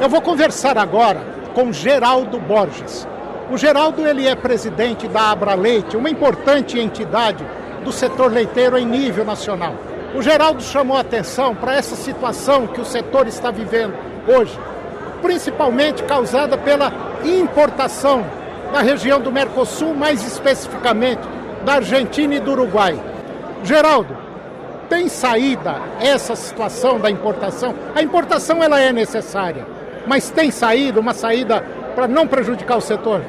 Eu vou conversar agora com Geraldo Borges. O Geraldo, ele é presidente da Abraleite, uma importante entidade do setor leiteiro em nível nacional. O Geraldo chamou a atenção para essa situação que o setor está vivendo hoje, principalmente causada pela importação da região do Mercosul, mais especificamente da Argentina e do Uruguai. Geraldo, tem saída essa situação da importação? A importação ela é necessária, mas tem saída, uma saída para não prejudicar o setor?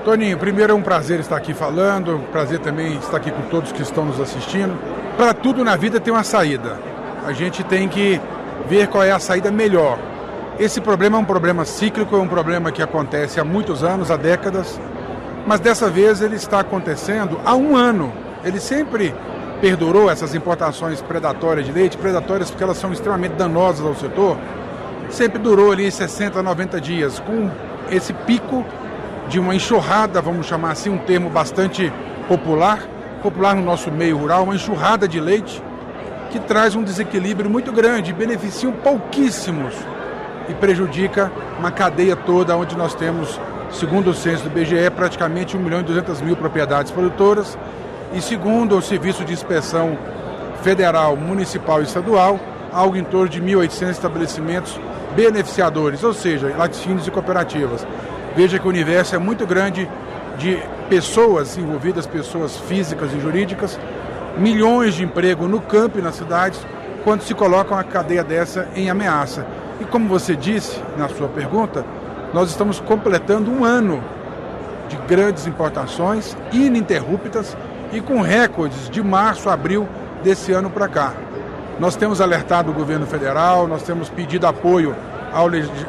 Toninho, primeiro é um prazer estar aqui falando, prazer também estar aqui com todos que estão nos assistindo. Para tudo na vida tem uma saída. A gente tem que ver qual é a saída melhor. Esse problema é um problema cíclico, é um problema que acontece há muitos anos, há décadas, mas dessa vez ele está acontecendo há um ano. Ele sempre perdurou, essas importações predatórias de leite, predatórias porque elas são extremamente danosas ao setor, sempre durou ali 60, 90 dias, com esse pico de uma enxurrada, vamos chamar assim, um termo bastante popular no nosso meio rural, uma enxurrada de leite que traz um desequilíbrio muito grande, beneficia pouquíssimos e prejudica uma cadeia toda onde nós temos, segundo o censo do IBGE, praticamente 1.200.000 propriedades produtoras e segundo o Serviço de Inspeção Federal, Municipal e Estadual, algo em torno de 1.800 estabelecimentos beneficiadores, ou seja, laticínios e cooperativas. Veja que o universo é muito grande de pessoas envolvidas, pessoas físicas e jurídicas, milhões de emprego no campo e nas cidades, quando se coloca uma cadeia dessa em ameaça. E como você disse na sua pergunta, nós estamos completando um ano de grandes importações ininterruptas e com recordes de março a abril desse ano para cá. Nós temos alertado o governo federal, nós temos pedido apoio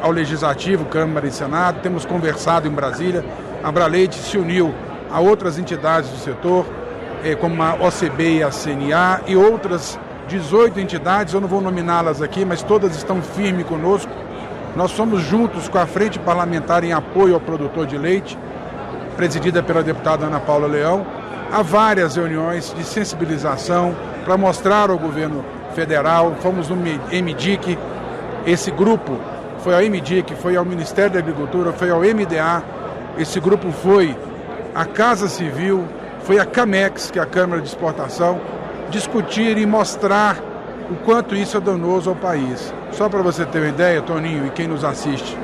ao Legislativo, Câmara e Senado, temos conversado em Brasília. A Abraleite se uniu a outras entidades do setor, como a OCB e a CNA e outras 18 entidades, eu não vou nominá-las aqui, mas todas estão firmes conosco. Nós somos juntos com a Frente Parlamentar em apoio ao produtor de leite, presidida pela deputada Ana Paula Leão. Há várias reuniões de sensibilização para mostrar ao governo federal. Fomos no MDIC, esse grupo foi ao MDIC, foi ao Ministério da Agricultura, foi ao MDA, esse grupo foi à Casa Civil, foi à CAMEX, que é a Câmara de Exportação, discutir e mostrar o quanto isso é danoso ao país. Só para você ter uma ideia, Toninho, e quem nos assiste,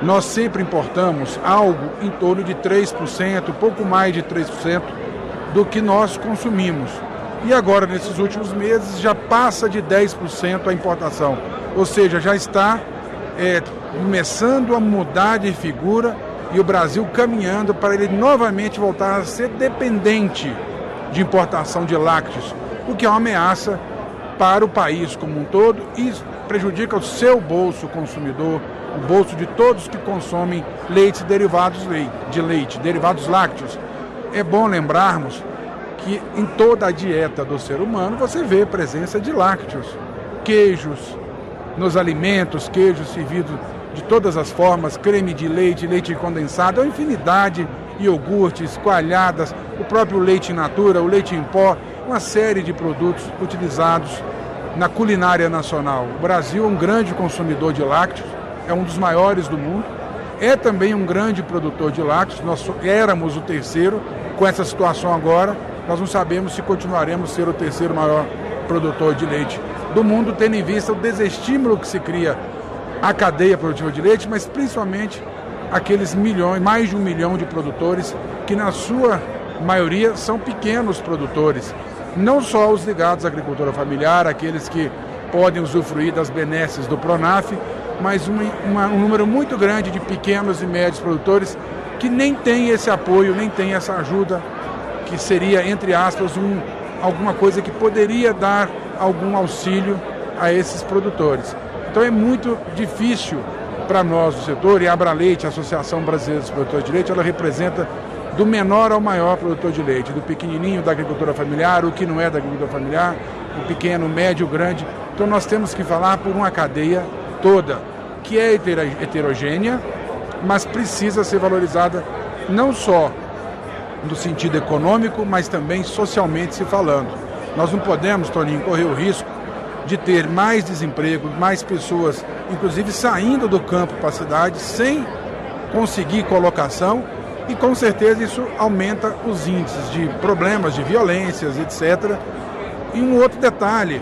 nós sempre importamos algo em torno de 3%, pouco mais de 3% do que nós consumimos. E agora, nesses últimos meses, já passa de 10% a importação. Ou seja, já está começando a mudar de figura e o Brasil caminhando para ele novamente voltar a ser dependente de importação de lácteos, o que é uma ameaça para o país como um todo e prejudica o seu bolso consumidor, o bolso de todos que consomem leites derivados de leite, derivados lácteos. É bom lembrarmos que em toda a dieta do ser humano você vê a presença de lácteos, queijos nos alimentos, queijos servidos de todas as formas, creme de leite, leite condensado, uma infinidade, iogurtes, coalhadas, o próprio leite in natura, o leite em pó, uma série de produtos utilizados na culinária nacional. O Brasil é um grande consumidor de lácteos, é um dos maiores do mundo, é também um grande produtor de lácteos, nós éramos o terceiro, com essa situação agora, nós não sabemos se continuaremos a ser o terceiro maior produtor de leite do mundo, tendo em vista o desestímulo que se cria à cadeia produtiva de leite, mas principalmente aqueles milhões, mais de 1 milhão de produtores que na sua maioria são pequenos produtores, não só os ligados à agricultura familiar, aqueles que podem usufruir das benesses do Pronaf, mas um número muito grande de pequenos e médios produtores que nem tem esse apoio, nem tem essa ajuda, que seria, entre aspas, alguma coisa que poderia dar algum auxílio a esses produtores. Então é muito difícil para nós do setor, e a Abraleite, a Associação Brasileira dos Produtores de Leite, ela representa do menor ao maior produtor de leite, do pequenininho da agricultura familiar, o que não é da agricultura familiar, o pequeno, o médio, o grande. Então nós temos que falar por uma cadeia toda, que é heterogênea, mas precisa ser valorizada não só no sentido econômico, mas também socialmente se falando. Nós não podemos, Toninho, correr o risco de ter mais desemprego, mais pessoas, inclusive saindo do campo para a cidade, sem conseguir colocação, e com certeza isso aumenta os índices de problemas, de violências, etc. E um outro detalhe,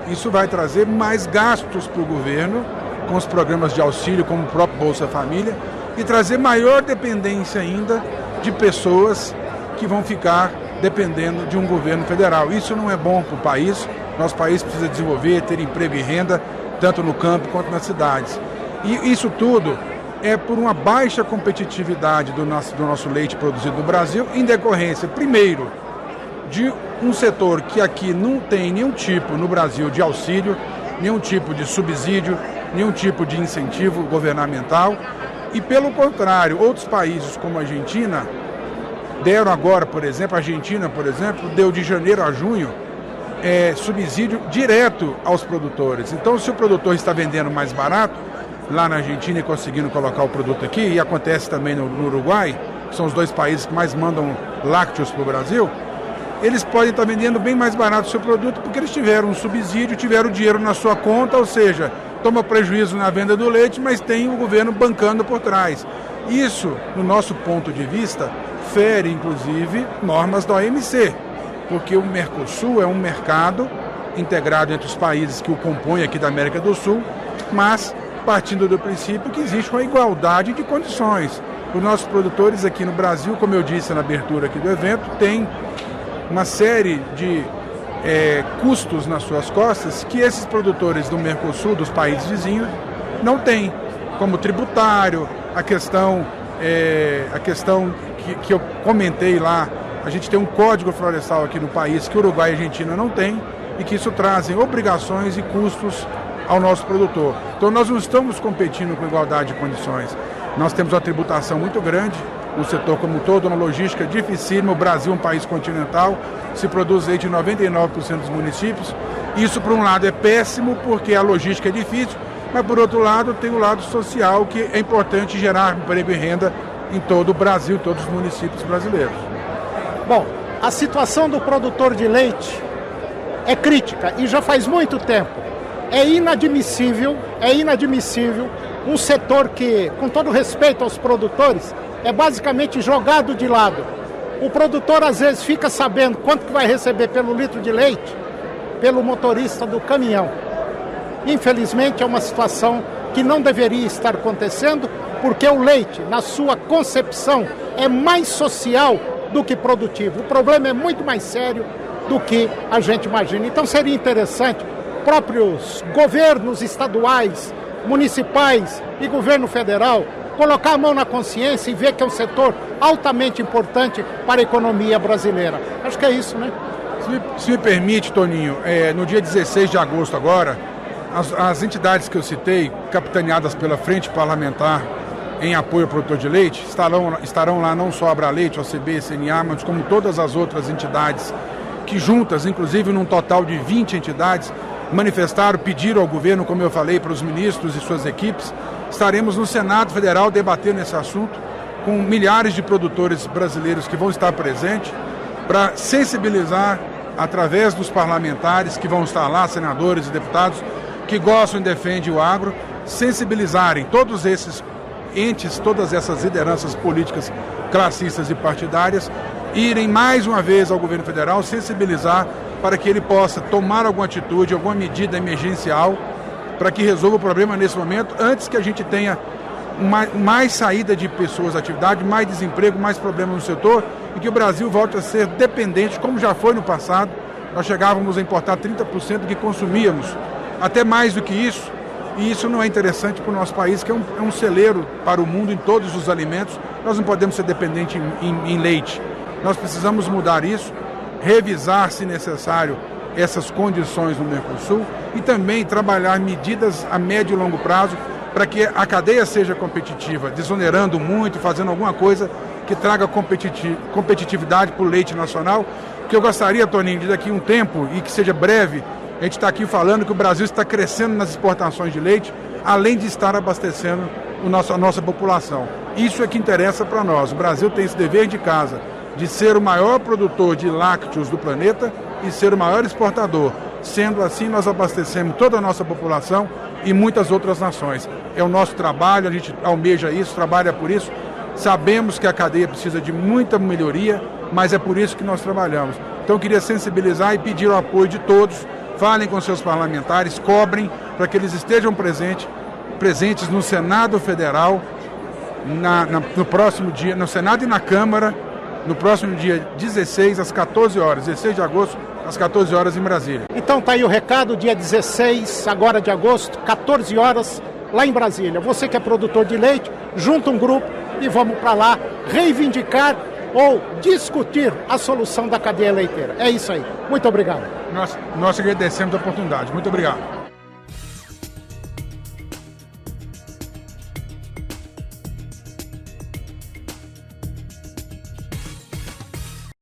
isso vai trazer mais gastos para o governo, com os programas de auxílio, como o próprio Bolsa Família, e trazer maior dependência ainda de pessoas que vão ficar dependendo de um governo federal. Isso não é bom para o país. Nosso país precisa desenvolver, ter emprego e renda, tanto no campo quanto nas cidades. E isso tudo é por uma baixa competitividade do nosso leite produzido no Brasil, em decorrência, primeiro, de um setor que aqui não tem nenhum tipo no Brasil de auxílio, nenhum tipo de subsídio, nenhum tipo de incentivo governamental. E, pelo contrário, outros países como a Argentina deram agora, por exemplo, a Argentina, por exemplo, deu de janeiro a junho subsídio direto aos produtores. Então, se o produtor está vendendo mais barato lá na Argentina e conseguindo colocar o produto aqui, e acontece também no Uruguai, que são os dois países que mais mandam lácteos para o Brasil, eles podem estar vendendo bem mais barato o seu produto porque eles tiveram um subsídio, tiveram dinheiro na sua conta, ou seja, toma prejuízo na venda do leite, mas tem o governo bancando por trás. Isso, no nosso ponto de vista, fere, inclusive, normas da OMC, porque o Mercosul é um mercado integrado entre os países que o compõem aqui da América do Sul, mas partindo do princípio que existe uma igualdade de condições. Os nossos produtores aqui no Brasil, como eu disse na abertura aqui do evento, têm uma série de custos nas suas costas que esses produtores do Mercosul, dos países vizinhos, não têm, como tributário, a questão que eu comentei lá. A gente tem um código florestal aqui no país que o Uruguai e a Argentina não tem, e que isso trazem obrigações e custos ao nosso produtor. Então nós não estamos competindo com igualdade de condições. Nós temos uma tributação muito grande no setor como um todo, uma logística dificílima. O Brasil é um país continental, se produz leite em 99% dos municípios. Isso, por um lado, é péssimo porque a logística é difícil, mas, por outro lado, tem o lado social, que é importante gerar emprego e renda em todo o Brasil, em todos os municípios brasileiros. Bom, a situação do produtor de leite é crítica e já faz muito tempo. É inadmissível um setor que, com todo respeito aos produtores, é basicamente jogado de lado. O produtor às vezes fica sabendo quanto que vai receber pelo litro de leite pelo motorista do caminhão. Infelizmente é uma situação que não deveria estar acontecendo, porque o leite, na sua concepção, é mais social do que produtivo. O problema é muito mais sério do que a gente imagina. Então seria interessante próprios governos estaduais, municipais e governo federal colocar a mão na consciência e ver que é um setor altamente importante para a economia brasileira. Acho que é isso, né? Se me permite, Toninho, no dia 16 de agosto agora, as entidades que eu citei, capitaneadas pela Frente Parlamentar em apoio ao produtor de leite, estarão lá não só a Abraleite, OCB, CNA, mas como todas as outras entidades que juntas, inclusive num total de 20 entidades, manifestaram, pediram ao governo, como eu falei, para os ministros e suas equipes. Estaremos no Senado Federal debatendo esse assunto com milhares de produtores brasileiros que vão estar presentes para sensibilizar através dos parlamentares que vão estar lá, senadores e deputados que gostam e defendem o agro, sensibilizarem todos esses entes, todas essas lideranças políticas classistas e partidárias, irem mais uma vez ao governo federal sensibilizar para que ele possa tomar alguma atitude, alguma medida emergencial para que resolva o problema nesse momento, antes que a gente tenha mais saída de pessoas da atividade, mais desemprego, mais problemas no setor e que o Brasil volte a ser dependente, como já foi no passado. Nós chegávamos a importar 30% do que consumíamos, até mais do que isso, e isso não é interessante para o nosso país, que é um celeiro para o mundo em todos os alimentos. Nós não podemos ser dependentes em leite. Nós precisamos mudar isso, revisar, se necessário, essas condições no Mercosul e também trabalhar medidas a médio e longo prazo para que a cadeia seja competitiva, desonerando muito, fazendo alguma coisa que traga competitividade para o leite nacional. Que eu gostaria, Toninho, de daqui a um tempo, e que seja breve, a gente está aqui falando que o Brasil está crescendo nas exportações de leite, além de estar abastecendo a nossa população. Isso é que interessa para nós. O Brasil tem esse dever de casa de ser o maior produtor de lácteos do planeta e ser o maior exportador. Sendo assim, nós abastecemos toda a nossa população e muitas outras nações. É o nosso trabalho, a gente almeja isso, trabalha por isso. Sabemos que a cadeia precisa de muita melhoria, mas é por isso que nós trabalhamos. Então eu queria sensibilizar e pedir o apoio de todos. Falem com seus parlamentares, cobrem para que eles estejam presentes no Senado Federal, no próximo dia, no Senado e na Câmara, no próximo dia 16 às 14 horas, 16 de agosto, às 14 horas em Brasília. Então tá aí o recado, dia 16 agora de agosto, 14 horas lá em Brasília. Você que é produtor de leite, junta um grupo e vamos para lá reivindicar ou discutir a solução da cadeia leiteira. É isso aí. Muito obrigado. Nós agradecemos a oportunidade. Muito obrigado.